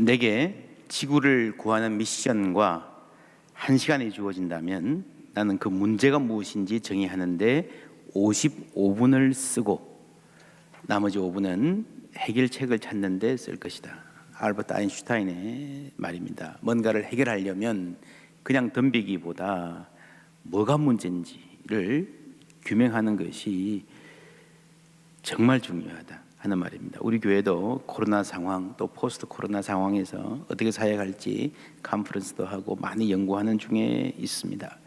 내게 지구를 구하는 미션과 1시간이 주어진다면 나는 그 문제가 무엇인지 정의하는데 55분을 쓰고 나머지 5분은 해결책을 찾는 데 쓸 것이다. 알버트 아인슈타인의 말입니다. 뭔가를 해결하려면 그냥 덤비기보다 뭐가 문제인지를 규명하는 것이 정말 중요하다 하는 말입니다. 우리 교회도 코로나 상황 또 포스트 코로나 상황에서 어떻게 사역할지 컨퍼런스도 하고 많이 연구하는 중에 있습니다.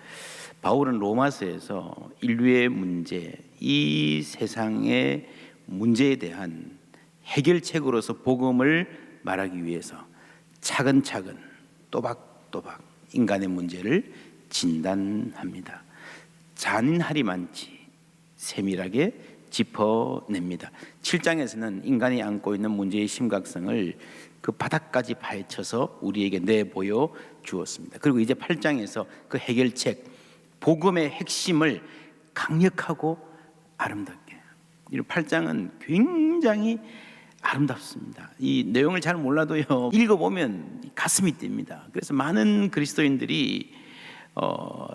바울은 로마서에서 인류의 문제, 이 세상의 문제에 대한 해결책으로서 복음을 말하기 위해서 차근차근 또박또박 인간의 문제를 진단합니다. 잔인하리만치 세밀하게 짚어냅니다. 7장에서는 인간이 안고 있는 문제의 심각성을 그 바닥까지 파헤쳐서 우리에게 내보여 주었습니다. 그리고 이제 8장에서 그 해결책, 복음의 핵심을 강력하고 아름답게, 이 8장은 굉장히 아름답습니다. 이 내용을 잘 몰라도요, 읽어보면 가슴이 뜁니다. 그래서 많은 그리스도인들이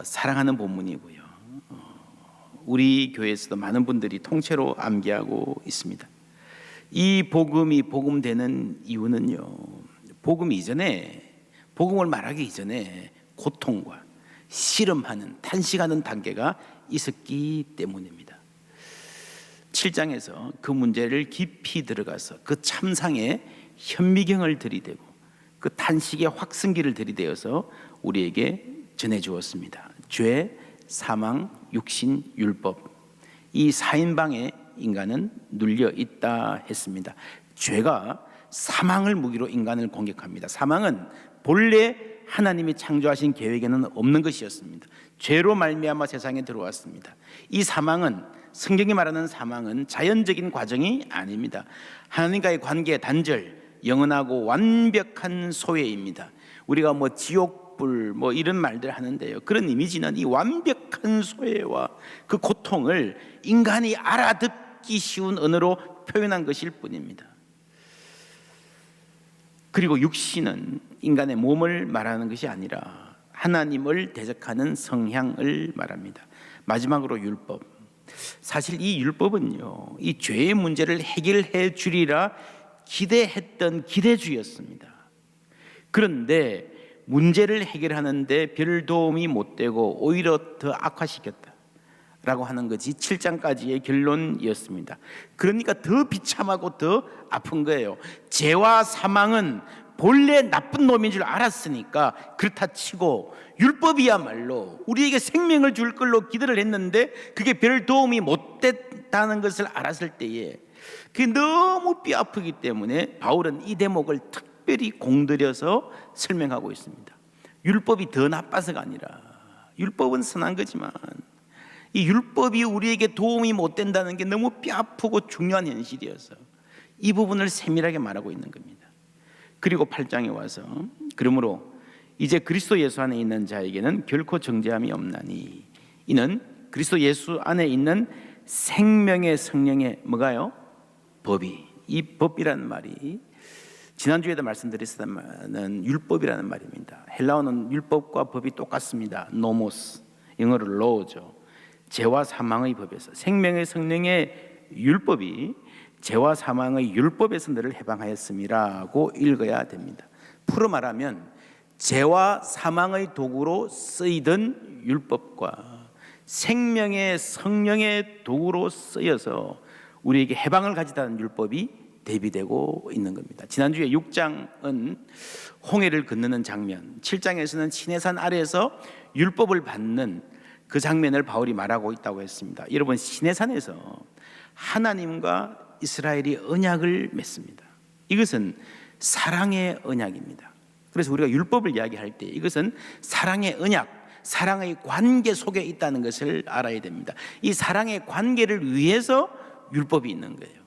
사랑하는 본문이고요, 우리 교회에서도 많은 분들이 통째로 암기하고 있습니다. 이 복음이 복음되는 이유는요, 복음 이전에, 복음을 말하기 이전에 고통과 씨름하는, 탄식하는 단계가 있었기 때문입니다. 7장에서 그 문제를 깊이 들어가서 그 참상의 현미경을 들이대고 그 탄식의 확성기를 들이대어서 우리에게 전해주었습니다. 죄, 사망, 육신, 율법, 이 4인방에 인간은 눌려 있다 했습니다. 죄가 사망을 무기로 인간을 공격합니다. 사망은 본래 하나님이 창조하신 계획에는 없는 것이었습니다. 죄로 말미암아 세상에 들어왔습니다. 이 사망은, 성경이 말하는 사망은 자연적인 과정이 아닙니다. 하나님과의 관계 단절, 영원하고 완벽한 소외입니다. 우리가 지옥불 이런 말들 하는데요, 그런 이미지는 이 완벽한 소외와 그 고통을 인간이 알아듣기 쉬운 언어로 표현한 것일 뿐입니다. 그리고 육신은 인간의 몸을 말하는 것이 아니라 하나님을 대적하는 성향을 말합니다. 마지막으로 율법. 사실 이 율법은요, 이 죄의 문제를 해결해 주리라 기대했던 기대주였습니다. 그런데 문제를 해결하는데 별 도움이 못 되고 오히려 더 악화시켰다라고 하는 것이 7장까지의 결론이었습니다. 그러니까 더 비참하고 더 아픈 거예요. 죄와 사망은 본래 나쁜 놈인 줄 알았으니까 그렇다 치고 율법이야말로 우리에게 생명을 줄 걸로 기대를 했는데 그게 별 도움이 못 됐다는 것을 알았을 때에 그게 너무 뼈아프기 때문에 바울은 이 대목을 특별히 공들여서 설명하고 있습니다. 율법이 더 나빠서가 아니라, 율법은 선한 거지만 이 율법이 우리에게 도움이 못 된다는 게 너무 뼈아프고 중요한 현실이어서 이 부분을 세밀하게 말하고 있는 겁니다. 그리고 8장에 와서 그러므로 이제 그리스도 예수 안에 있는 자에게는 결코 정죄함이 없나니 이는 그리스도 예수 안에 있는 생명의 성령의 뭐가요? 법이, 이 법이라는 말이 지난주에도 말씀드렸지만은 율법이라는 말입니다. 헬라어는 율법과 법이 똑같습니다. 노모스, 영어로 law죠. 죄와 사망의 법에서, 생명의 성령의 율법이 죄와 사망의 율법에서 너를 해방하였음이라고 읽어야 됩니다. 풀어 말하면 죄와 사망의 도구로 쓰이던 율법과 생명의 성령의 도구로 쓰여서 우리에게 해방을 가지다는 율법이 대비되고 있는 겁니다. 지난주에 6장은 홍해를 건너는 장면, 7장에서는 시내산 아래에서 율법을 받는 그 장면을 바울이 말하고 있다고 했습니다. 여러분, 시내산에서 하나님과 이스라엘이 언약을 맺습니다. 이것은 사랑의 언약입니다. 그래서 우리가 율법을 이야기할 때 이것은 사랑의 언약, 사랑의 관계 속에 있다는 것을 알아야 됩니다. 이 사랑의 관계를 위해서 율법이 있는 거예요.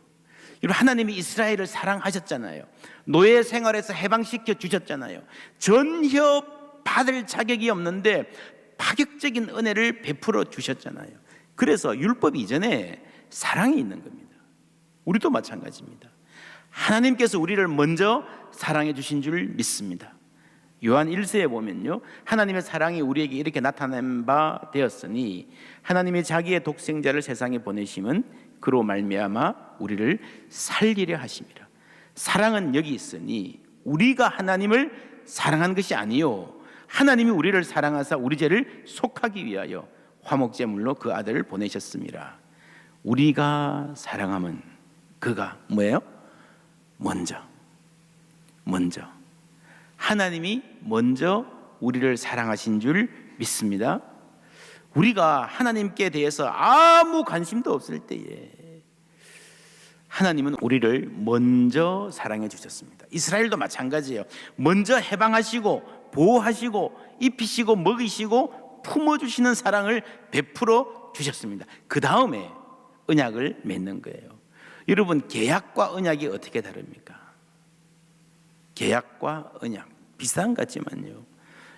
하나님이 이스라엘을 사랑하셨잖아요. 노예 생활에서 해방시켜 주셨잖아요. 전혀 받을 자격이 없는데 파격적인 은혜를 베풀어 주셨잖아요. 그래서 율법 이전에 사랑이 있는 겁니다. 우리도 마찬가지입니다. 하나님께서 우리를 먼저 사랑해 주신 줄 믿습니다. 요한 1서에 보면요, 하나님의 사랑이 우리에게 이렇게 나타난 바 되었으니 하나님이 자기의 독생자를 세상에 보내심은 그로 말미암아 우리를 살리려 하심이라. 사랑은 여기 있으니 우리가 하나님을 사랑한 것이 아니요, 하나님이 우리를 사랑하사 우리 죄를 속하기 위하여 화목제물로 그 아들을 보내셨습니다. 우리가 사랑함은 그가 뭐예요? 먼저 하나님이 먼저 우리를 사랑하신 줄 믿습니다. 우리가 하나님께 대해서 아무 관심도 없을 때에 하나님은 우리를 먼저 사랑해 주셨습니다. 이스라엘도 마찬가지예요. 먼저 해방하시고 보호하시고 입히시고 먹이시고 품어주시는 사랑을 베풀어 주셨습니다. 그 다음에 언약을 맺는 거예요. 여러분, 계약과 언약이 어떻게 다릅니까? 계약과 언약 비슷한 것 같지만요,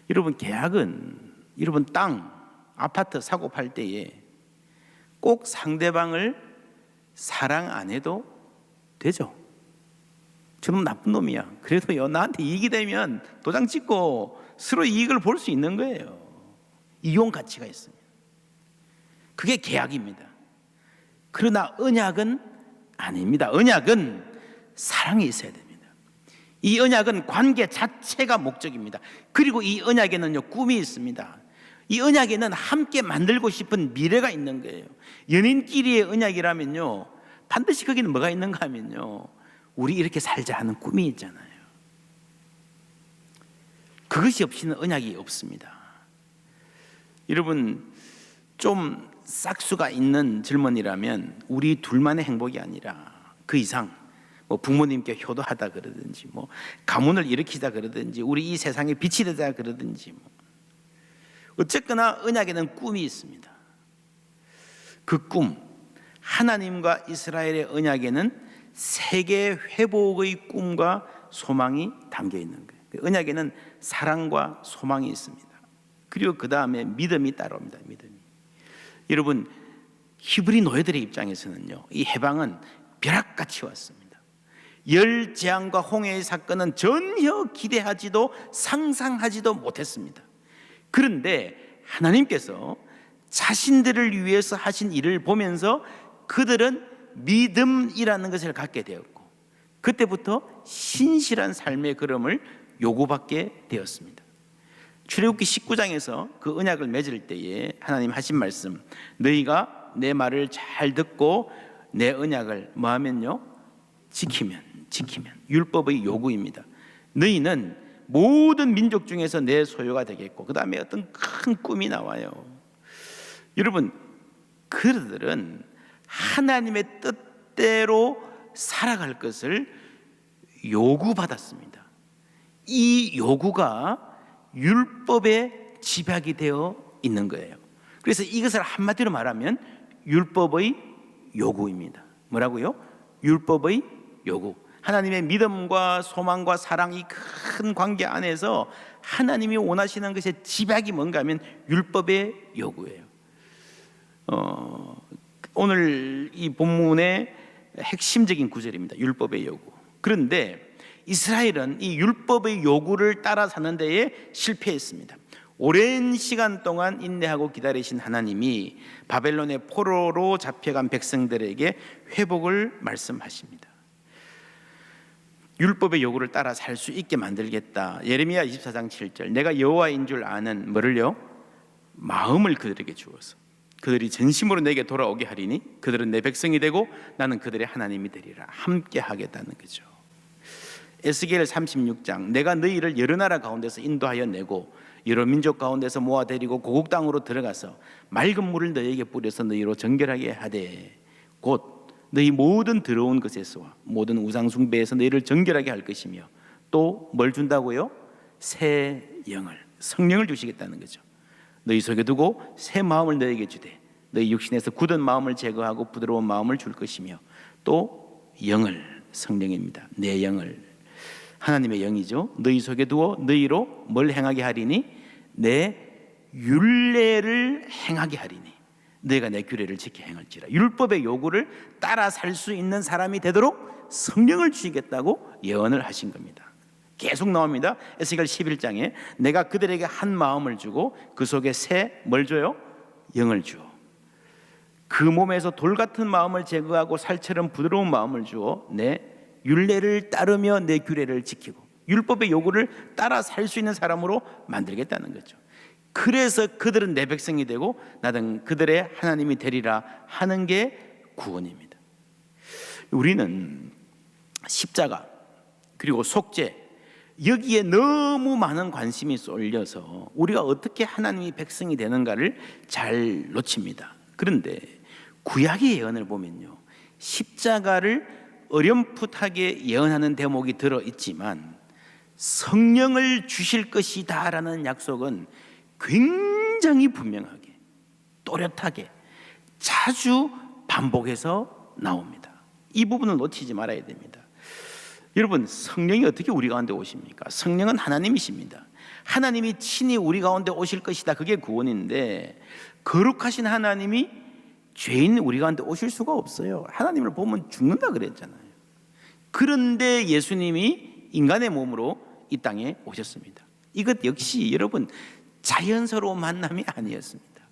여러분, 계약은 여러분 땅, 아파트 사고 팔 때에 꼭 상대방을 사랑 안 해도 되죠. 저놈 나쁜 놈이야, 그래도요 나한테 이익이 되면 도장 찍고 서로 이익을 볼 수 있는 거예요. 이용 가치가 있습니다. 그게 계약입니다. 그러나 언약은 아닙니다. 언약은 사랑이 있어야 됩니다. 이 언약은 관계 자체가 목적입니다. 그리고 이 언약에는요 꿈이 있습니다. 이 언약에는 함께 만들고 싶은 미래가 있는 거예요. 연인끼리의 언약이라면요 반드시 거기는 뭐가 있는가 하면요, 우리 이렇게 살자 하는 꿈이 있잖아요. 그것이 없이는 언약이 없습니다. 여러분, 좀 싹수가 있는 젊은이라면 우리 둘만의 행복이 아니라 그 이상 뭐 부모님께 효도하다 그러든지 뭐 가문을 일으키다 그러든지 우리 이 세상에 빛이 되다 그러든지 뭐 어쨌거나 언약에는 꿈이 있습니다. 그 꿈, 하나님과 이스라엘의 언약에는 세계 회복의 꿈과 소망이 담겨 있는 거예요. 그 언약에는 사랑과 소망이 있습니다. 그리고 그 다음에 믿음이 따라옵니다. 믿음이. 여러분, 히브리 노예들의 입장에서는요 이 해방은 벼락같이 왔습니다. 열재앙과 홍해의 사건은 전혀 기대하지도 상상하지도 못했습니다. 그런데 하나님께서 자신들을 위해서 하신 일을 보면서 그들은 믿음이라는 것을 갖게 되었고 그때부터 신실한 삶의 걸음을 요구받게 되었습니다. 출애굽기 19장에서 그 언약을 맺을 때에 하나님 하신 말씀, 너희가 내 말을 잘 듣고 내 언약을 뭐하면요 지키면 율법의 요구입니다. 너희는 모든 민족 중에서 내 소유가 되겠고, 그 다음에 어떤 큰 꿈이 나와요. 여러분, 그들은 하나님의 뜻대로 살아갈 것을 요구받았습니다. 이 요구가 율법의 집약이 되어 있는 거예요. 그래서 이것을 한마디로 말하면 율법의 요구입니다. 뭐라고요? 율법의 요구. 하나님의 믿음과 소망과 사랑이 큰 관계 안에서 하나님이 원하시는 것의 집약이 뭔가 하면 율법의 요구예요. 오늘 이 본문의 핵심적인 구절입니다. 율법의 요구. 그런데 이스라엘은 이 율법의 요구를 따라 사는 데에 실패했습니다. 오랜 시간 동안 인내하고 기다리신 하나님이 바벨론의 포로로 잡혀간 백성들에게 회복을 말씀하십니다. 율법의 요구를 따라 살 수 있게 만들겠다. 예레미야 24장 7절, 내가 여호와인 줄 아는 뭐를요? 마음을 그들에게 주어서 그들이 전심으로 내게 돌아오게 하리니 그들은 내 백성이 되고 나는 그들의 하나님이 되리라. 함께 하겠다는 거죠. 에스겔 36장, 내가 너희를 여러 나라 가운데서 인도하여 내고 여러 민족 가운데서 모아 데리고 고국 땅으로 들어가서 맑은 물을 너희에게 뿌려서 너희로 정결하게 하되 곧 너희 모든 더러운 것에서와 모든 우상 숭배에서 너희를 정결하게 할 것이며 또 뭘 준다고요? 새 영을, 성령을 주시겠다는 거죠. 너희 속에 두고 새 마음을 너희에게 주되 너희 육신에서 굳은 마음을 제거하고 부드러운 마음을 줄 것이며 또 영을, 성령입니다. 내 영을, 하나님의 영이죠. 너희 속에 두어 너희로 뭘 행하게 하리니? 내 율례를 행하게 하리니. 너희가 내 규례를 지켜 행할지라. 율법의 요구를 따라 살 수 있는 사람이 되도록 성령을 주시겠다고 예언을 하신 겁니다. 계속 나옵니다. 에스겔 11장에 내가 그들에게 한 마음을 주고 그 속에 뭘 줘요? 영을 주어 그 몸에서 돌 같은 마음을 제거하고 살처럼 부드러운 마음을 주어 내 율례를 따르며 내 규례를 지키고 율법의 요구를 따라 살 수 있는 사람으로 만들겠다는 거죠. 그래서 그들은 내 백성이 되고 나는 그들의 하나님이 되리라 하는 게 구원입니다. 우리는 십자가 그리고 속죄 여기에 너무 많은 관심이 쏠려서 우리가 어떻게 하나님의 백성이 되는가를 잘 놓칩니다. 그런데 구약의 예언을 보면요, 십자가를 어렴풋하게 예언하는 대목이 들어있지만 성령을 주실 것이다 라는 약속은 굉장히 분명하게 또렷하게 자주 반복해서 나옵니다. 이 부분을 놓치지 말아야 됩니다. 여러분, 성령이 어떻게 우리 가운데 오십니까? 성령은 하나님이십니다. 하나님이 친히 우리 가운데 오실 것이다. 그게 구원인데 거룩하신 하나님이 죄인 우리 가운데 오실 수가 없어요. 하나님을 보면 죽는다 그랬잖아요. 그런데 예수님이 인간의 몸으로 이 땅에 오셨습니다. 이것 역시 여러분 자연스러운 만남이 아니었습니다.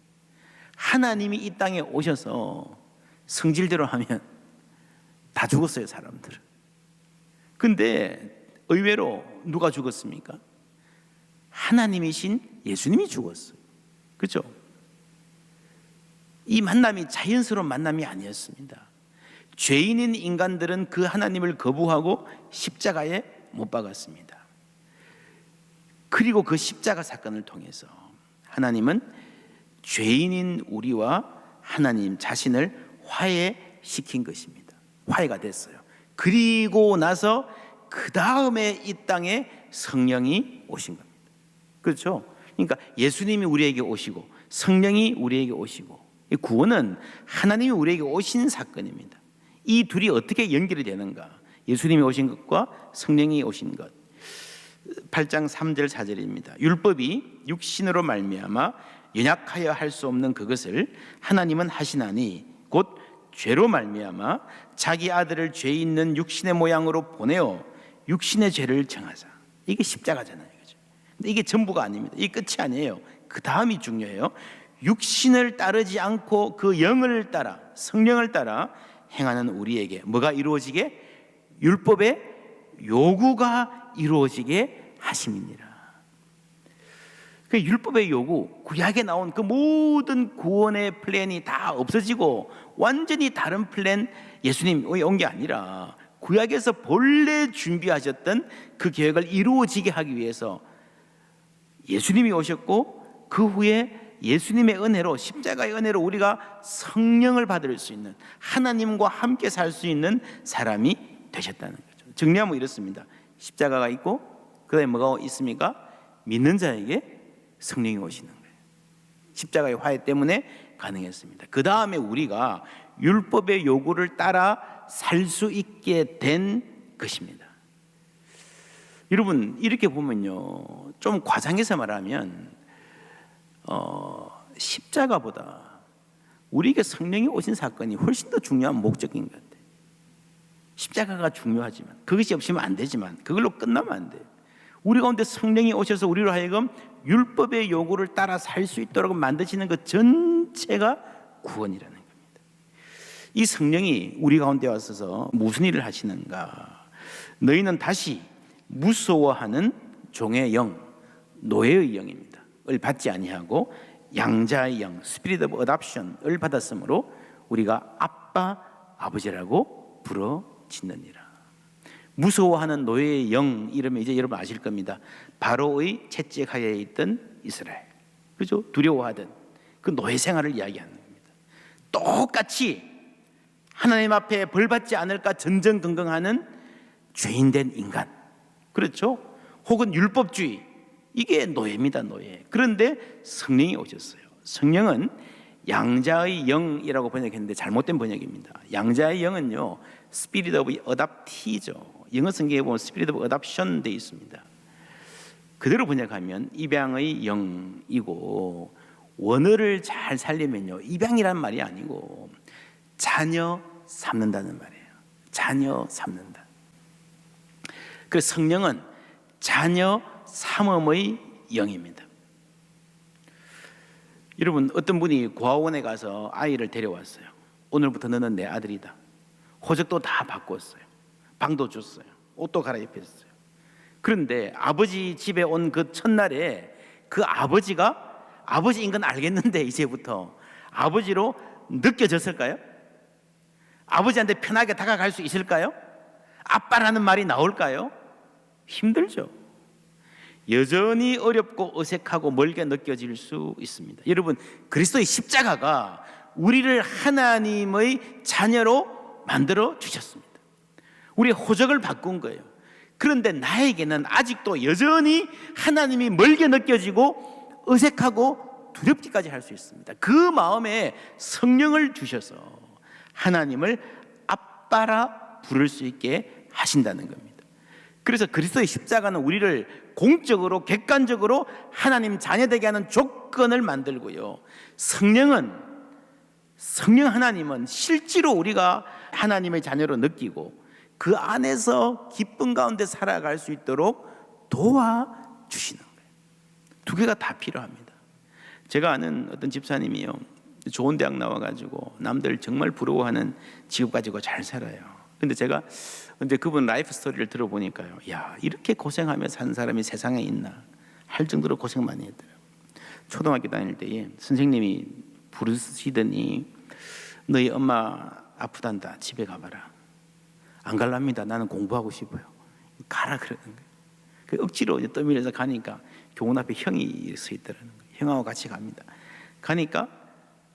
하나님이 이 땅에 오셔서 성질대로 하면 다 죽었어요, 사람들은. 근데 의외로 누가 죽었습니까? 하나님이신 예수님이 죽었어요. 그렇죠? 이 만남이 자연스러운 만남이 아니었습니다. 죄인인 인간들은 그 하나님을 거부하고 십자가에 못 박았습니다. 그리고 그 십자가 사건을 통해서 하나님은 죄인인 우리와 하나님 자신을 화해시킨 것입니다. 화해가 됐어요. 그리고 나서 그 다음에 이 땅에 성령이 오신 겁니다. 그렇죠? 그러니까 예수님이 우리에게 오시고 성령이 우리에게 오시고 이 구원은 하나님이 우리에게 오신 사건입니다. 이 둘이 어떻게 연결이 되는가? 예수님이 오신 것과 성령이 오신 것. 8장 3절 4절입니다. 율법이 육신으로 말미암아 연약하여 할 수 없는 그것을 하나님은 하시나니 곧 죄로 말미암아 자기 아들을 죄 있는 육신의 모양으로 보내어 육신의 죄를 정하자. 이게 십자가잖아요. 그죠? 근데 이게 전부가 아닙니다. 이게 끝이 아니에요. 그 다음이 중요해요. 육신을 따르지 않고 그 영을 따라 성령을 따라 행하는 우리에게 뭐가 이루어지게? 율법의 요구가 이루어지게 하심이니라. 그 율법의 요구, 구약에 나온 그 모든 구원의 플랜이 다 없어지고 완전히 다른 플랜 예수님이 온 게 아니라 구약에서 본래 준비하셨던 그 계획을 이루어지게 하기 위해서 예수님이 오셨고 그 후에 예수님의 은혜로 십자가의 은혜로 우리가 성령을 받을 수 있는 하나님과 함께 살 수 있는 사람이 되셨다는 거죠. 정리하면 이렇습니다. 십자가가 있고 그 다음에 뭐가 있습니까? 믿는 자에게 성령이 오시는 거예요. 십자가의 화해 때문에 가능했습니다. 그 다음에 우리가 율법의 요구를 따라 살 수 있게 된 것입니다. 여러분 이렇게 보면요, 좀 과장해서 말하면 십자가보다 우리에게 성령이 오신 사건이 훨씬 더 중요한 목적인 것 같아요. 십자가가 중요하지만 그것이 없으면 안 되지만 그걸로 끝나면 안 돼요. 우리 가운데 성령이 오셔서 우리로 하여금 율법의 요구를 따라 살 수 있도록 만드시는 것 전체가 구원이라는 겁니다. 이 성령이 우리 가운데 와서 무슨 일을 하시는가? 너희는 다시 무서워하는 종의 영, 노예의 영입니다. 을 받지 아니하고 양자의 영, 스피릿 오브 어답션을 받았으므로 우리가 아빠, 아버지라고 부르짖느니라. 무서워하는 노예의 영 이름이 이제 여러분 아실 겁니다. 바로의 채찍하에 있던 이스라엘, 그죠? 두려워하던 그 노예 생활을 이야기하는 겁니다. 똑같이 하나님 앞에 벌 받지 않을까 전전긍긍하는 죄인된 인간, 그렇죠? 혹은 율법주의, 이게 노예입니다. 노예. 그런데 성령이 오셨어요. 성령은 양자의 영이라고 번역했는데 잘못된 번역입니다. 양자의 영은요, 스피릿 오브 어답티죠. 영어 성경에 보면 스피릿 오브 어답션 되어 있습니다. 그대로 번역하면 입양의 영이고 원어를 잘 살리면요, 입양이란 말이 아니고 자녀 삼는다는 말이에요. 자녀 삼는다. 그래서 성령은 자녀 삼음의 영입니다. 여러분, 어떤 분이 고아원에 가서 아이를 데려왔어요. 오늘부터 너는 내 아들이다. 호적도 다 바꿨어요. 방도 줬어요. 옷도 갈아입혔어요. 그런데 아버지 집에 온 그 첫날에 그 아버지가 아버지인 건 알겠는데 이제부터 아버지로 느껴졌을까요? 아버지한테 편하게 다가갈 수 있을까요? 아빠라는 말이 나올까요? 힘들죠. 여전히 어렵고 어색하고 멀게 느껴질 수 있습니다. 여러분, 그리스도의 십자가가 우리를 하나님의 자녀로 만들어 주셨습니다. 우리의 호적을 바꾼 거예요. 그런데 나에게는 아직도 여전히 하나님이 멀게 느껴지고 어색하고 두렵기까지 할 수 있습니다. 그 마음에 성령을 주셔서 하나님을 아빠라 부를 수 있게 하신다는 겁니다. 그래서 그리스도의 십자가는 우리를 공적으로 객관적으로 하나님 자녀되게 하는 조건을 만들고요, 성령 하나님은 실제로 우리가 하나님의 자녀로 느끼고 그 안에서 기쁨 가운데 살아갈 수 있도록 도와주시는 거예요. 두 개가 다 필요합니다. 제가 아는 어떤 집사님이요, 좋은 대학 나와가지고 남들 정말 부러워하는 직업 가지고 잘 살아요. 근데 그분 라이프 스토리를 들어보니까요, 야, 이렇게 고생하며 사는 사람이 세상에 있나 할 정도로 고생 많이 했더라고요. 초등학교 다닐 때에 선생님이 부르시더니 너희 엄마 아프단다, 집에 가봐라. 안 갈랍니다. 나는 공부하고 싶어요. 가라 그러는 거예요. 그 억지로 이제 떠밀려서 가니까 교문 앞에 형이 서 있더라는 거예요. 형하고 같이 갑니다. 가니까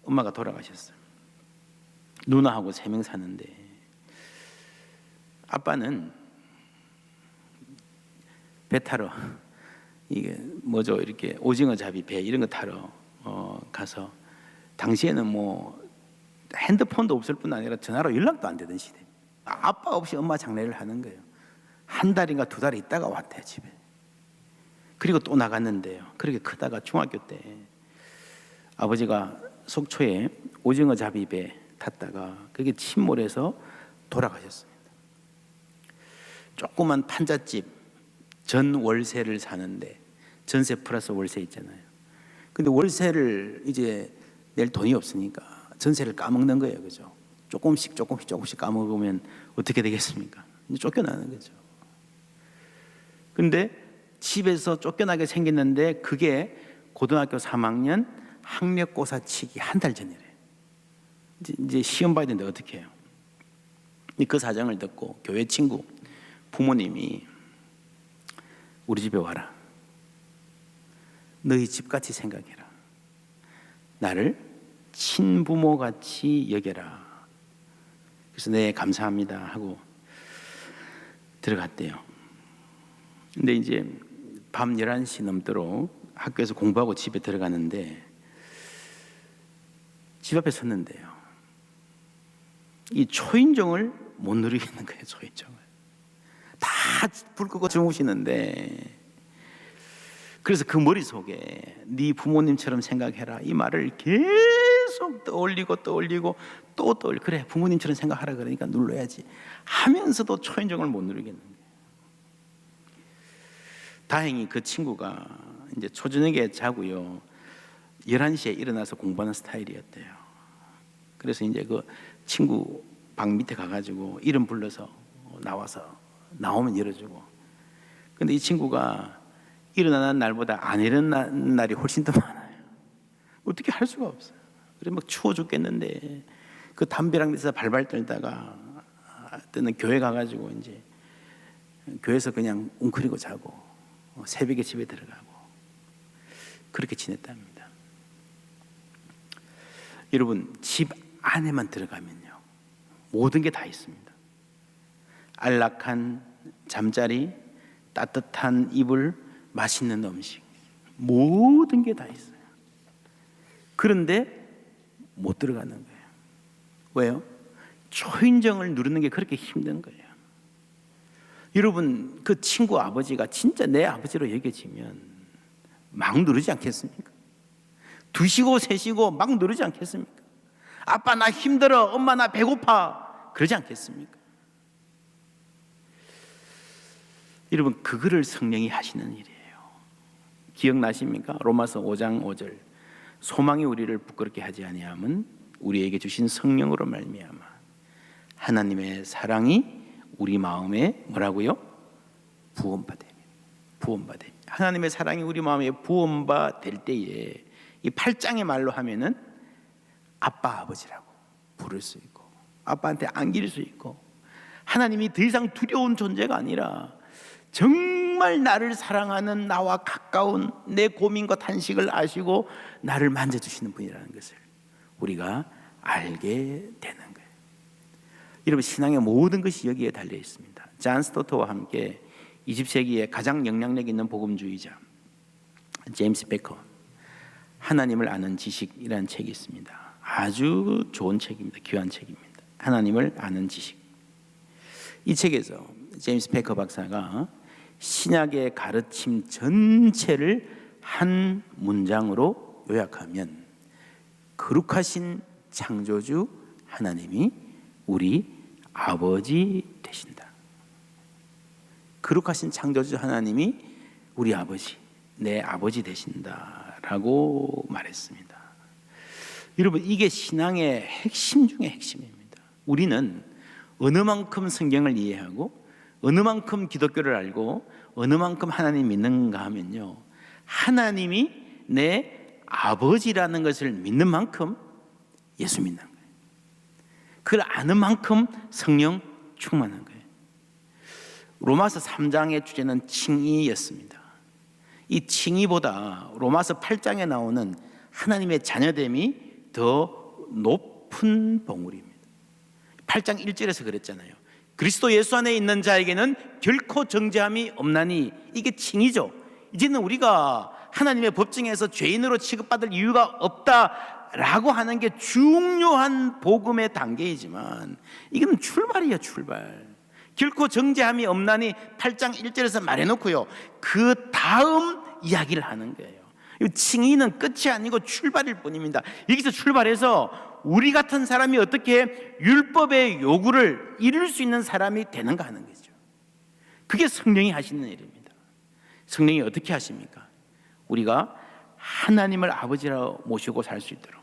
엄마가 돌아가셨어요. 누나하고 3명 사는데 아빠는 배 타러, 이게 뭐죠, 이렇게 오징어 잡이 배 이런 거 타러 가서, 당시에는 뭐 핸드폰도 없을 뿐 아니라 전화로 연락도 안 되던 시대. 아빠 없이 엄마 장례를 하는 거예요. 한 달인가 2달 있다가 왔대요, 집에. 그리고 또 나갔는데요, 그렇게 크다가 중학교 때 아버지가 속초에 오징어 잡이 배 탔다가 그게 침몰해서 돌아가셨습니다. 조그만 판잣집 전 월세를 사는데, 전세 플러스 월세 있잖아요. 근데 월세를 이제 낼 돈이 없으니까 전세를 까먹는 거예요, 그죠? 조금씩 까먹으면 어떻게 되겠습니까? 이제 쫓겨나는 거죠. 근데 집에서 쫓겨나게 생겼는데 그게 고등학교 3학년 학력고사 치기 한 달 전이래요. 이제 시험 봐야 되는데 어떻게 해요? 그 사정을 듣고 교회 친구 부모님이 우리 집에 와라. 너희 집같이 생각해라. 나를 친부모같이 여겨라. 그래서 네, 감사합니다 하고 들어갔대요. 근데 이제 밤 11시 넘도록 학교에서 공부하고 집에 들어가는데 집 앞에 섰는데요, 이 초인종을 못 누리겠는 거예요. 초인종을 다 불 끄고 주무시는데, 그래서 그 머릿속에 네 부모님처럼 생각해라 이 말을 계속 떠올리고 또 그래, 부모님처럼 생각하라 그러니까 눌러야지 하면서도 초인종을 못 누리겠는 거예요. 다행히 그 친구가 이제 초저녁에 자고요, 11시에 일어나서 공부하는 스타일이었대요. 그래서 이제 그 친구 방 밑에 가가지고 이름 불러서 나오면 열어주고. 근데 이 친구가 일어나는 날보다 안 일어나는 날이 훨씬 더 많아요. 어떻게 할 수가 없어요. 그래 막 추워 죽겠는데 그 담배랑 데서 발발 떨다가 때는 교회 가가지고 이제 교회에서 그냥 웅크리고 자고 새벽에 집에 들어가고 그렇게 지냈답니다. 여러분, 집 안에만 들어가면요 모든 게 다 있습니다. 안락한 잠자리, 따뜻한 이불, 맛있는 음식, 모든 게 다 있어요. 그런데 못 들어가는 거예요. 왜요? 초인종을 누르는 게 그렇게 힘든 거예요. 여러분, 그 친구 아버지가 진짜 내 아버지로 여겨지면 막 누르지 않겠습니까? 2시고 3시고 막 누르지 않겠습니까? 아빠 나 힘들어, 엄마 나 배고파, 그러지 않겠습니까? 여러분, 그거를 성령이 하시는 일이에요. 기억나십니까? 로마서 5장 5절, 소망이 우리를 부끄럽게 하지 아니함은 우리에게 주신 성령으로 말미암아 하나님의 사랑이 우리 마음에 뭐라고요? 부음받음이. 하나님의 사랑이 우리 마음에 부음받을 때에 이 8장의 말로 하면은 아빠 아버지라고 부를 수 있고, 아빠한테 안길 수 있고, 하나님이 더 이상 두려운 존재가 아니라 정말 나를 사랑하는, 나와 가까운, 내 고민과 탄식을 아시고 나를 만져주시는 분이라는 것을 우리가 알게 되는 거예요. 여러분, 신앙의 모든 것이 여기에 달려 있습니다. 잔 스토터와 함께 20세기에 가장 영향력 있는 복음주의자 제임스 베커, 하나님을 아는 지식이라는 책이 있습니다. 아주 좋은 책입니다. 귀한 책입니다. 하나님을 아는 지식. 이 책에서 제임스 베커 박사가 신약의 가르침 전체를 한 문장으로 요약하면, 거룩하신 창조주 하나님이 우리 아버지 되신다. 거룩하신 창조주 하나님이 우리 아버지, 내 아버지 되신다라고 말했습니다. 여러분, 이게 신앙의 핵심 중에 핵심입니다. 우리는 어느 만큼 성경을 이해하고 어느 만큼 기독교를 알고 어느 만큼 하나님 믿는가 하면요, 하나님이 내 아버지라는 것을 믿는 만큼 예수 믿는 거예요. 그걸 아는 만큼 성령 충만한 거예요. 로마서 3장의 주제는 칭의였습니다. 이 칭의보다 로마서 8장에 나오는 하나님의 자녀됨이 더 높은 봉우리입니다. 8장 1절에서 그랬잖아요. 그리스도 예수 안에 있는 자에게는 결코 정죄함이 없나니, 이게 칭의죠. 이제는 우리가 하나님의 법정에서 죄인으로 취급받을 이유가 없다라고 하는 게 중요한 복음의 단계이지만, 이건 출발이에요. 출발. 결코 정죄함이 없나니 8장 1절에서 말해놓고요, 그 다음 이야기를 하는 거예요. 칭의는 끝이 아니고 출발일 뿐입니다. 여기서 출발해서 우리 같은 사람이 어떻게 율법의 요구를 이룰 수 있는 사람이 되는가 하는 거죠. 그게 성령이 하시는 일입니다. 성령이 어떻게 하십니까? 우리가 하나님을 아버지라고 모시고 살 수 있도록,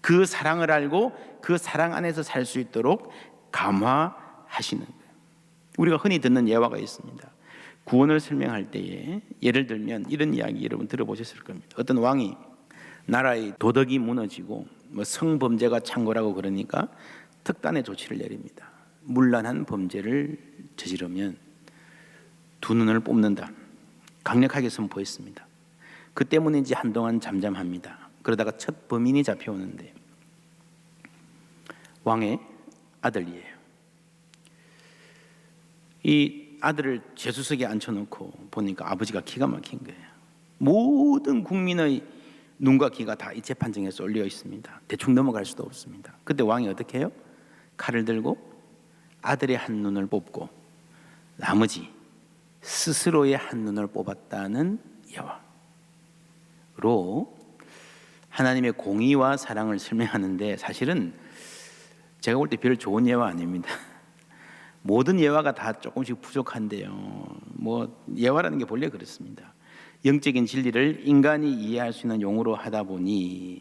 그 사랑을 알고 그 사랑 안에서 살 수 있도록 감화하시는 거예요. 우리가 흔히 듣는 예화가 있습니다. 구원을 설명할 때에 예를 들면 이런 이야기 여러분 들어보셨을 겁니다. 어떤 왕이 나라의 도덕이 무너지고 성범죄가 창궐하고 그러니까 특단의 조치를 내립니다. 문란한 범죄를 저지르면 2눈을 뽑는다, 강력하게 선포했습니다. 그 때문인지 한동안 잠잠합니다. 그러다가 첫 범인이 잡혀오는데 왕의 아들이에요. 이 아들을 제수석에 앉혀놓고 보니까 아버지가 기가 막힌 거예요. 모든 국민의 눈과 귀가 다 이 재판정에 쏠려 있습니다. 대충 넘어갈 수도 없습니다. 그때 왕이 어떻게 해요? 칼을 들고 아들의 한 눈을 뽑고 나머지 스스로의 한 눈을 뽑았다는 예화로 하나님의 공의와 사랑을 설명하는데, 사실은 제가 볼 때 별 좋은 예화 아닙니다. 모든 예화가 다 조금씩 부족한데요, 예화라는 게 본래 그렇습니다. 영적인 진리를 인간이 이해할 수 있는 용어로 하다 보니,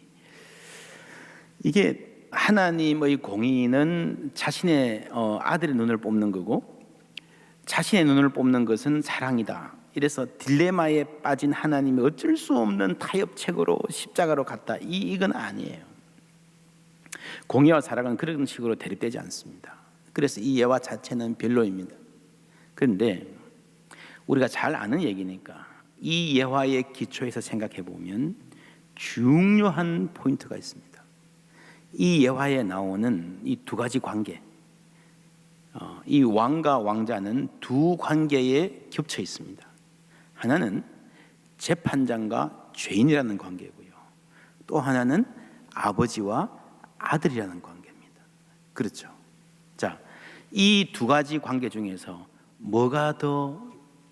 이게 하나님의 공의는 자신의 아들의 눈을 뽑는 거고, 자신의 눈을 뽑는 것은 사랑이다. 이래서 딜레마에 빠진 하나님이 어쩔 수 없는 타협책으로 십자가로 갔다, 이건 아니에요. 공의와 사랑은 그런 식으로 대립되지 않습니다. 그래서 이 예화 자체는 별로입니다. 그런데 우리가 잘 아는 얘기니까 이 예화의 기초에서 생각해 보면 중요한 포인트가 있습니다. 이 예화에 나오는 이 2가지 관계, 이 왕과 왕자는 2 관계에 겹쳐 있습니다. 하나는 재판장과 죄인이라는 관계고요, 또 하나는 아버지와 아들이라는 관계입니다. 그렇죠? 자, 이 2가지 관계 중에서 뭐가 더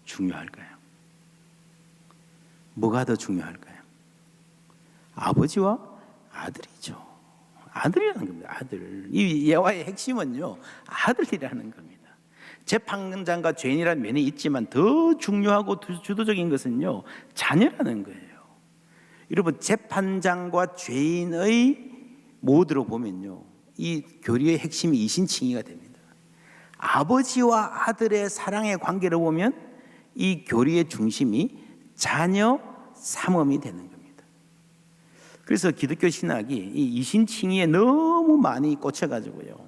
중요할까요? 뭐가 더 중요할까요? 아버지와 아들이죠. 아들이라는 겁니다. 아들. 이 예화의 핵심은요, 아들이라는 겁니다. 재판장과 죄인이라는 면이 있지만 더 중요하고 주도적인 것은요, 자녀라는 거예요. 여러분, 재판장과 죄인의 모드로 보면요, 이 교리의 핵심이 이신칭의가 됩니다. 아버지와 아들의 사랑의 관계로 보면 이 교리의 중심이 자녀 삼음이 되는 겁니다. 그래서 기독교 신학이 이 이신칭의에 너무 많이 꽂혀가지고요,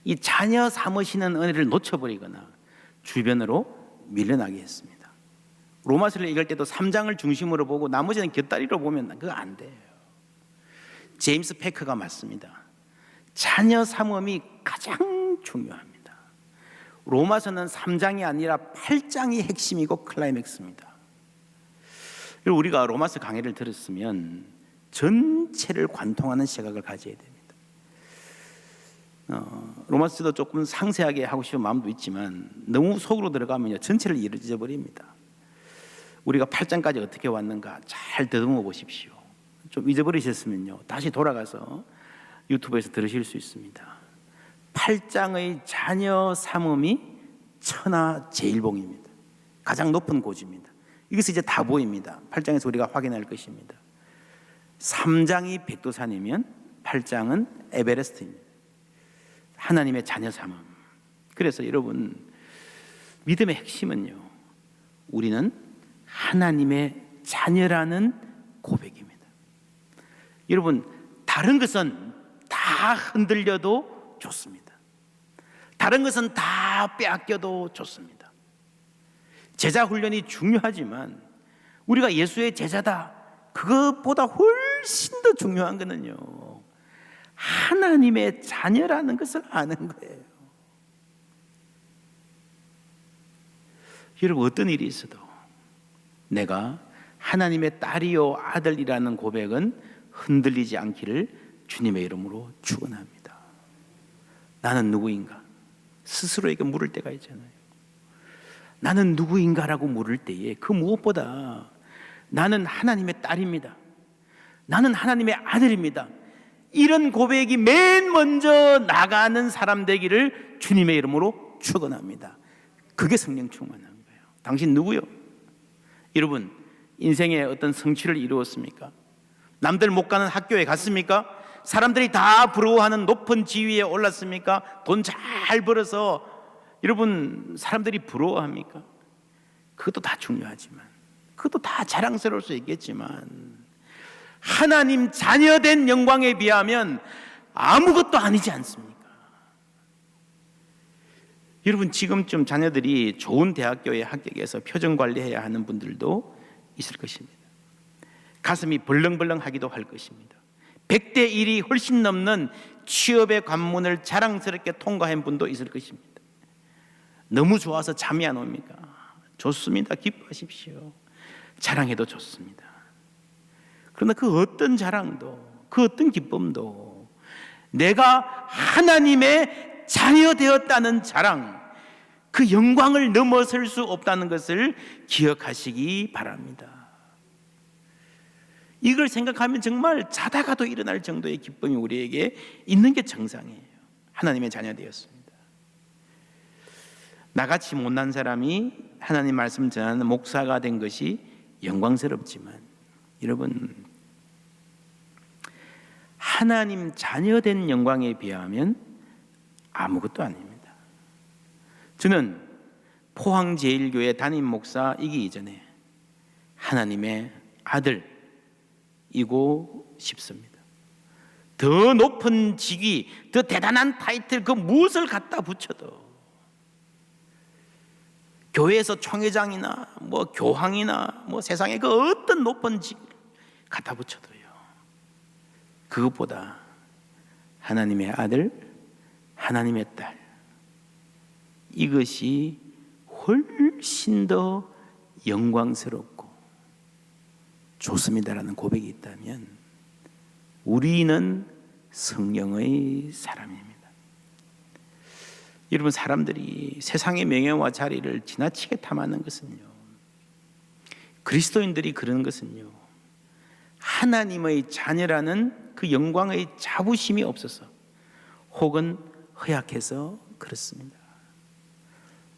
이 자녀 삼으시는 은혜를 놓쳐버리거나 주변으로 밀려나게 했습니다. 로마서를 읽을 때도 3장을 중심으로 보고 나머지는 곁다리로 보면 그거 안 돼요. 제임스 패커가 맞습니다. 자녀 삼음이 가장 중요합니다. 로마서는 3장이 아니라 8장이 핵심이고 클라이맥스입니다. 그리고 우리가 로마서 강의를 들었으면 전체를 관통하는 시각을 가져야 됩니다. 로마서도 조금 상세하게 하고 싶은 마음도 있지만 너무 속으로 들어가면 전체를 잊어버립니다. 우리가 8장까지 어떻게 왔는가 잘 더듬어 보십시오. 좀 잊어버리셨으면요, 다시 돌아가서 유튜브에서 들으실 수 있습니다. 8장의 자녀 삼음이 천하제일봉입니다. 가장 높은 고지입니다. 이것이 이제 다 보입니다. 8장에서 우리가 확인할 것입니다. 3장이 백두산이면 8장은 에베레스트입니다. 하나님의 자녀 삼음. 그래서 여러분, 믿음의 핵심은요, 우리는 하나님의 자녀라는 고백입니다. 여러분, 다른 것은 다 흔들려도 좋습니다. 다른 것은 다 빼앗겨도 좋습니다. 제자 훈련이 중요하지만 우리가 예수의 제자다, 그것보다 훨씬 더 중요한 것은요, 하나님의 자녀라는 것을 아는 거예요. 여러분, 어떤 일이 있어도 내가 하나님의 딸이요 아들이라는 고백은 흔들리지 않기를 주님의 이름으로 축원합니다. 나는 누구인가? 스스로에게 물을 때가 있잖아요. 나는 누구인가라고 물을 때에 그 무엇보다 나는 하나님의 딸입니다. 나는 하나님의 아들입니다. 이런 고백이 맨 먼저 나가는 사람 되기를 주님의 이름으로 축원합니다. 그게 성령 충만한 거예요. 당신 누구요? 여러분, 인생에 어떤 성취를 이루었습니까? 남들 못 가는 학교에 갔습니까? 사람들이 다 부러워하는 높은 지위에 올랐습니까? 돈 잘 벌어서 여러분 사람들이 부러워합니까? 그것도 다 중요하지만, 그것도 다 자랑스러울 수 있겠지만, 하나님 자녀된 영광에 비하면 아무것도 아니지 않습니까? 여러분, 지금쯤 자녀들이 좋은 대학교에 합격해서 표정 관리해야 하는 분들도 있을 것입니다. 가슴이 벌렁벌렁하기도 할 것입니다. 100대 1이 훨씬 넘는 취업의 관문을 자랑스럽게 통과한 분도 있을 것입니다. 너무 좋아서 잠이 안 옵니까? 좋습니다. 기뻐하십시오. 자랑해도 좋습니다. 그러나 그 어떤 자랑도, 그 어떤 기쁨도 내가 하나님의 자녀 되었다는 자랑, 그 영광을 넘어설 수 없다는 것을 기억하시기 바랍니다. 이걸 생각하면 정말 자다가도 일어날 정도의 기쁨이 우리에게 있는 게 정상이에요. 하나님의 자녀 되었습니다. 나같이 못난 사람이 하나님 말씀 전하는 목사가 된 것이 영광스럽지만, 여러분, 하나님 자녀된 영광에 비하면 아무것도 아닙니다. 저는 포항제일교회 담임 목사이기 이전에 하나님의 아들이고 싶습니다. 더 높은 직위, 더 대단한 타이틀, 그 무엇을 갖다 붙여도, 교회에서 총회장이나 교황이나 세상에 그 어떤 높은 직 갖다 붙여도요, 그것보다 하나님의 아들, 하나님의 딸, 이것이 훨씬 더 영광스럽고 좋습니다라는 고백이 있다면 우리는 성령의 사람입니다. 여러분, 사람들이 세상의 명예와 자리를 지나치게 탐하는 것은요, 그리스도인들이 그러는 것은요, 하나님의 자녀라는 그 영광의 자부심이 없어서 혹은 허약해서 그렇습니다.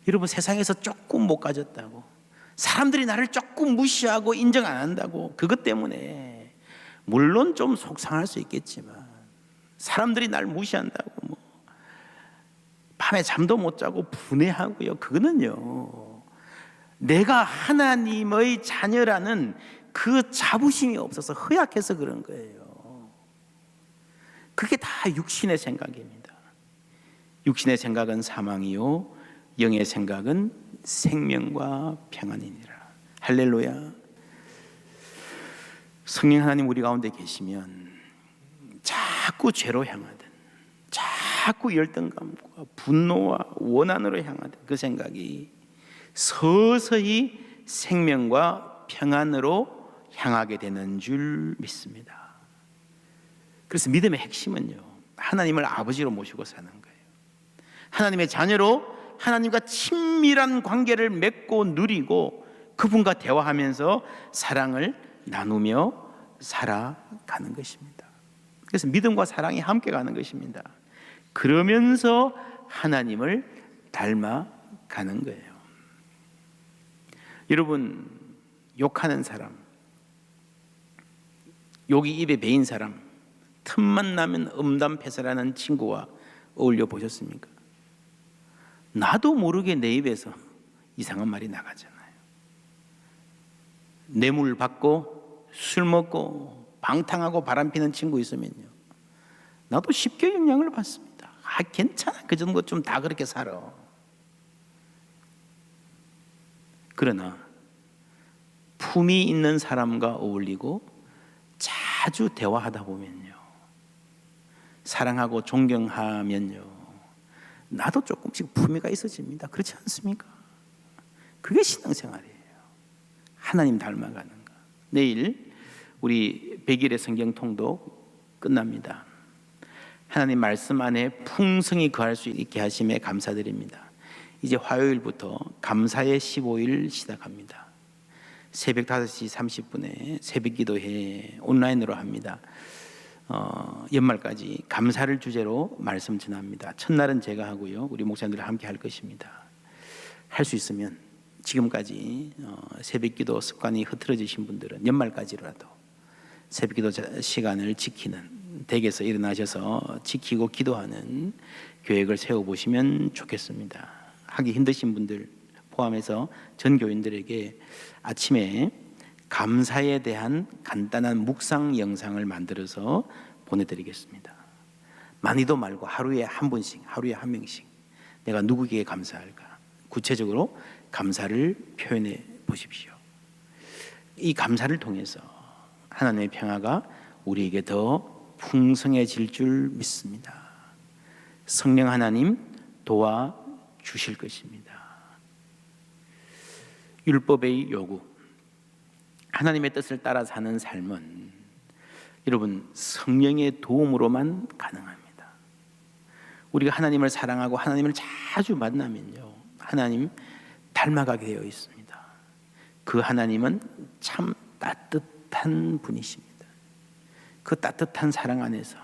여러분, 세상에서 조금 못 가졌다고, 사람들이 나를 조금 무시하고 인정 안 한다고, 그것 때문에 물론 좀 속상할 수 있겠지만, 사람들이 날 무시한다고 밤에 잠도 못 자고 분해하고요, 그거는요, 내가 하나님의 자녀라는 그 자부심이 없어서 허약해서 그런 거예요. 그게 다 육신의 생각입니다. 육신의 생각은 사망이요, 영의 생각은 생명과 평안이니라. 할렐루야. 성령 하나님 우리 가운데 계시면 자꾸 죄로 향하든, 자꾸 열등감과 분노와 원한으로 향하든, 그 생각이 서서히 생명과 평안으로 향하게 되는 줄 믿습니다. 그래서 믿음의 핵심은요, 하나님을 아버지로 모시고 사는 거예요. 하나님의 자녀로 하나님과 친밀한 관계를 맺고 누리고 그분과 대화하면서 사랑을 나누며 살아가는 것입니다. 그래서 믿음과 사랑이 함께 가는 것입니다. 그러면서 하나님을 닮아가는 거예요. 여러분, 욕하는 사람, 욕이 입에 배인 사람, 틈만 나면 음담패설하는 친구와 어울려 보셨습니까? 나도 모르게 내 입에서 이상한 말이 나가잖아요. 뇌물 받고 술 먹고 방탕하고 바람피는 친구 있으면요, 나도 쉽게 영향을 받습니다. 괜찮아, 그 정도 좀 다 그렇게 살아. 그러나 품이 있는 사람과 어울리고 자주 대화하다 보면요, 사랑하고 존경하면요, 나도 조금씩 품위가 있어집니다. 그렇지 않습니까? 그게 신앙생활이에요. 하나님 닮아가는 거. 내일 우리 100일의 성경 통독 끝납니다. 하나님 말씀 안에 풍성히 거할 수 있게 하심에 감사드립니다. 이제 화요일부터 감사의 15일 시작합니다. 새벽 5시 30분에 새벽기도회 온라인으로 합니다. 연말까지 감사를 주제로 말씀 전합니다. 첫날은 제가 하고요, 우리 목사님들 함께 할 것입니다. 할 수 있으면 지금까지 새벽기도 습관이 흐트러지신 분들은 연말까지라도 새벽기도 시간을 지키는, 댁에서 일어나셔서 지키고 기도하는 계획을 세워보시면 좋겠습니다. 하기 힘드신 분들 포함해서 전 교인들에게 아침에 감사에 대한 간단한 묵상 영상을 만들어서 보내드리겠습니다. 많이도 말고 하루에 한 번씩, 하루에 한 명씩 내가 누구에게 감사할까, 구체적으로 감사를 표현해 보십시오. 이 감사를 통해서 하나님의 평화가 우리에게 더 풍성해질 줄 믿습니다. 성령 하나님 도와주실 것입니다. 율법의 요구, 하나님의 뜻을 따라 사는 삶은 여러분 성령의 도움으로만 가능합니다. 우리가 하나님을 사랑하고 하나님을 자주 만나면요, 하나님 닮아가게 되어 있습니다. 그 하나님은 참 따뜻한 분이십니다. 그 따뜻한 사랑 안에서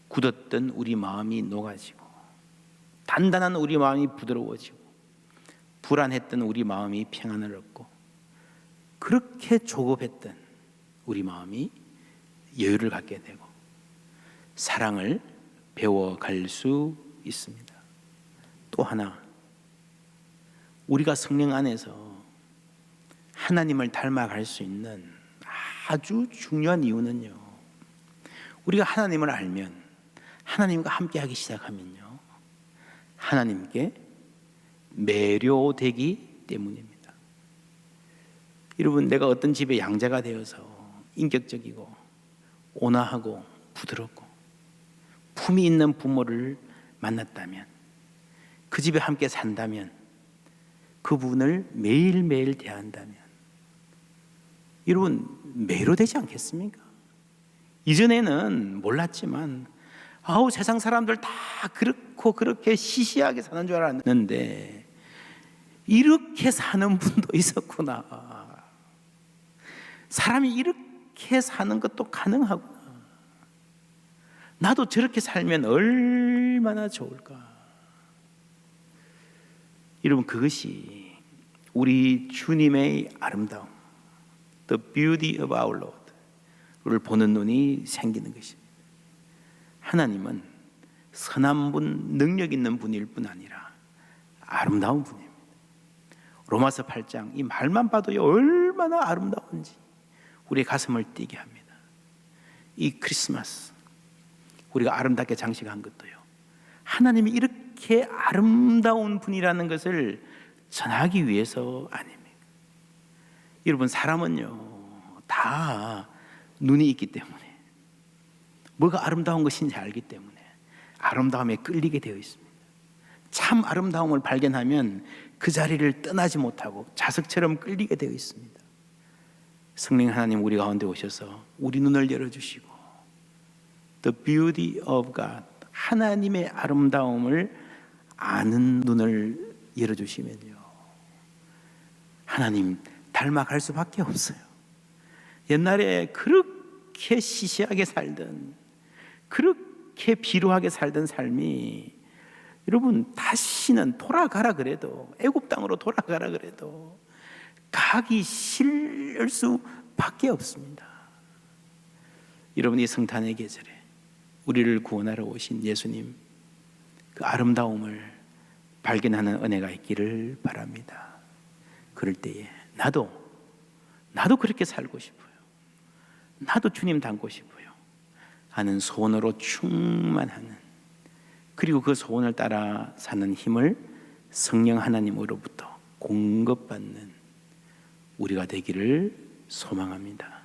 굳었던 우리 마음이 녹아지고, 단단한 우리 마음이 부드러워지고, 불안했던 우리 마음이 평안을 얻고, 그렇게 조급했던 우리 마음이 여유를 갖게 되고 사랑을 배워갈 수 있습니다. 또 하나, 우리가 성령 안에서 하나님을 닮아갈 수 있는 아주 중요한 이유는요, 우리가 하나님을 알면, 하나님과 함께하기 시작하면요, 하나님께 매료되기 때문입니다. 여러분, 내가 어떤 집의 양자가 되어서 인격적이고 온화하고 부드럽고 품이 있는 부모를 만났다면, 그 집에 함께 산다면, 그분을 매일매일 대한다면 여러분 매료되지 않겠습니까? 이전에는 몰랐지만 세상 사람들 다 그렇고 그렇게 시시하게 사는 줄 알았는데 이렇게 사는 분도 있었구나. 사람이 이렇게 이렇게 사는 것도 가능하구나. 나도 저렇게 살면 얼마나 좋을까. 여러분, 그것이 우리 주님의 아름다움, The beauty of our Lord를 보는 눈이 생기는 것입니다. 하나님은 선한 분, 능력 있는 분일 뿐 아니라 아름다운 분입니다. 로마서 8장, 이 말만 봐도요 얼마나 아름다운지 우리의 가슴을 뛰게 합니다. 이 크리스마스 우리가 아름답게 장식한 것도요, 하나님이 이렇게 아름다운 분이라는 것을 전하기 위해서 아닙니까? 여러분, 사람은요 다 눈이 있기 때문에, 뭐가 아름다운 것인지 알기 때문에 아름다움에 끌리게 되어 있습니다. 참 아름다움을 발견하면 그 자리를 떠나지 못하고 자석처럼 끌리게 되어 있습니다. 성령 하나님 우리 가운데 오셔서 우리 눈을 열어주시고 The beauty of God, 하나님의 아름다움을 아는 눈을 열어주시면요, 하나님 닮아갈 수밖에 없어요. 옛날에 그렇게 시시하게 살던, 그렇게 비루하게 살던 삶이, 여러분 다시는 돌아가라 그래도, 애굽 땅으로 돌아가라 그래도 가기 싫을 수밖에 없습니다. 여러분, 이 성탄의 계절에 우리를 구원하러 오신 예수님, 그 아름다움을 발견하는 은혜가 있기를 바랍니다. 그럴 때에 나도 그렇게 살고 싶어요, 나도 주님 닮고 싶어요 하는 소원으로 충만하는, 그리고 그 소원을 따라 사는 힘을 성령 하나님으로부터 공급받는 우리가 되기를 소망합니다.